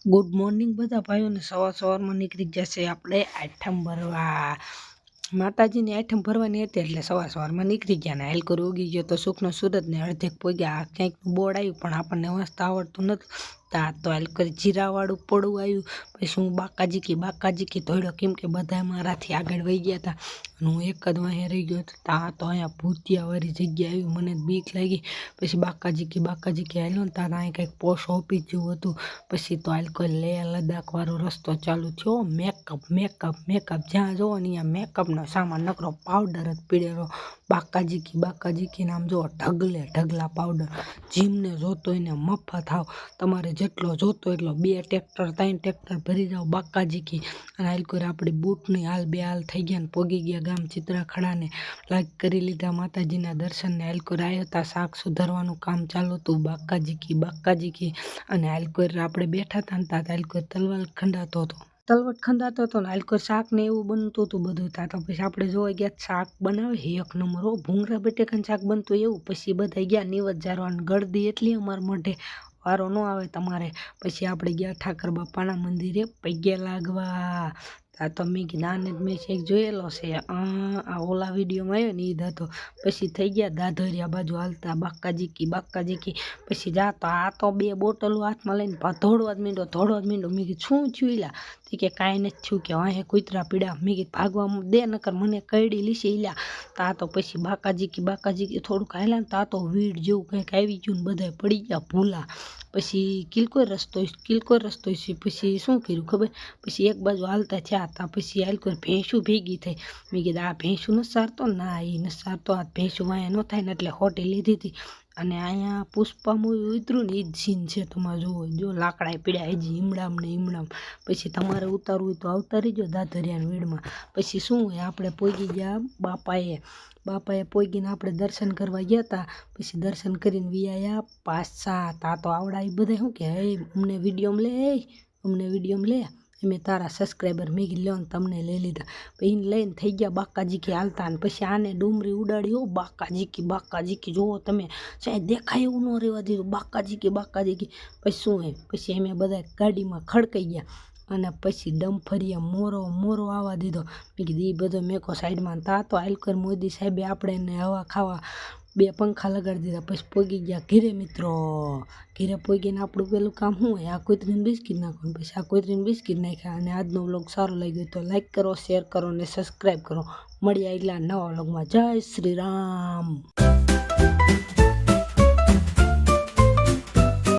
Good morning બધા ભાઈઓને સવારમાં નીકળી જશે આપણે આઠમ ભરવા માતાજીની આઠમ ભરવાની હતી એટલે સવારમાં નીકળી ગયા ને હેલ કરી ઉગી ગયો તો સુખનો સુરત ને અડધેક પોગ્યા ક્યાંક બોર્ડ આવ્યું પણ આપણને વાંચતા આવડતું નથી તો હેલ કરી જીરાવાળું પડવું આવ્યું પછી હું બાકાજી દોડ્યો કેમ કે બધા મારાથી આગળ વહી ગયા હતા અને હું એક જ વાંહે રહી ગયો હતો તો અહીંયા ભૂતિયાવાળી જગ્યા આવી મને બીક લાગી પછી બાકાજી હાલ્યો ને ત્યાં અહીં કંઈક પોસ્ટ ઓફિસ જેવું હતું પછી તો હાલ કોઈ લેહ લદ્દાખ વાળો રસ્તો ચાલુ થયો મેકઅપ જ્યાં જોવો ને અહીંયા મેકઅપનો સામાન નકરો પાવડર જ પીડેલો બાકાજી નામ જો ઢગલા પાવડર જીમને જોતો એને મફત આવ તમારે જેટલો જોતો એટલો 2 ટ્રેક્ટર 3 ટ્રેક્ટર ભરી જાવ બાકાજી અને હાલ કરી આપણી બૂટની હાલ થઈ ગયા ને પોગી ગયા ગામ ચિત્રાખડાને લાઈક કરી લીધા માતાજીના દર્શનને હાલ કરી આવ્યા હતા શાક સુધારવાનું કામ ચાલુ હતું બાકાજી અને હાલ કરી આપણે બેઠા હતા ને ત્યાં હાલ કરી તલવટ ખંડાતો હતો ને હાલ કરી શાક ને એવું બનતું હતું બધું ત્યાં તો પછી આપણે જોવા ગયા શાક બનાવે એક નંબર ભૂંગળા બટેકાનું શાક બનતું એવું પછી બધા ગયા નિવત જારવાનું ગળદી એટલી અમારા મોઢે વારો ન આવે તમારે પછી આપણે ગયા ઠાકર બાપાના મંદિરે પગે લાગવા તો મેં કીધું મેં એક જોયેલો છે આ ઓલા વિડીયોમાં આવ્યો ને એ હતો પછી થઈ ગયા દાધરિયા બાજુ હાલતા બાકાજી પછી જાતો આ તો 2 બોટલો હાથમાં લઈને ધોડવા જ મીંડો મેં કીધું શું થયું એલા કે કાંઈ નથી થયું કે વાંહે કૂતરા પીડા મેં કીધું ભાગવા દે નકર મને કરડી લીશે એલા તો પછી બાકાજી થોડુંક હાલ્યા ને તો વીડ જેવું કંઈક આવી ગયું ને બધા પડી ગયા ભૂલા પછી કિલકોર રસ્તો છે પછી શું કર્યું ખબર પછી એક બાજુ હાલતા થયા હતા પછી હાલ કોઈ ભેંસું ભેગી થઈ મેં કીધું આ ભેંસું ન સારતો ના એ ન સારતો આ ભેંસું અહીંયા ન થાય ને એટલે હોટી લીધી હતી અને અહીંયા પુષ્પા મૂવી ઉતર્યું ને એ જ સીન છે તમારે જો લાકડા પીડ્યા હજી ઈમડામ પછી તમારે ઉતારવું હોય તો આવતા રહીજો દાધરિયાના વીડમાં પછી શું હોય આપણે પોગી ગયા બાપાએ પોગીને આપણે દર્શન કરવા ગયા હતા પછી દર્શન કરીને વિયાયા પાછા તો આવડા એ બધા શું કે અમને વિડીયોમાં લે મેં તારા સબસ્ક્રાઈબર મેગી લ્યો ને તમને લઈ લીધા પછી એને લઈને થઈ ગયા બાકાજી હાલતા ને પછી આને ડુમરી ઉડાડી હો બાકાજી જોવો તમે સાહેબ દેખાય એવું ન રહેવા દીધું બાકાજી પછી શું હે પછી અમે બધા ગાડીમાં ખડકાઈ ગયા અને પછી ડમ્ફરિયા મોરો આવવા દીધો મેં કીધું એ બધો મેકો સાઈડમાં તો હાલકર મોદી સાહેબે આપણે એને હવા ખાવા 2 પંખા લગાડી દીધા પછી પોગી ગયા ઘરે પોગીને આપણું પેલું કામ શું હોય આ કૂતરીને બિસ્કિટ નાખવાનું પછી આ કૂતરીને બિસ્કિટ નાખ્યા અને આજનો વ્લોગ સારો લાગ્યો તો લાઈક કરો શેર કરો અને સબસ્ક્રાઈબ કરો મળ્યા એટલા નવા વ્લોગમાં જય શ્રી રામ।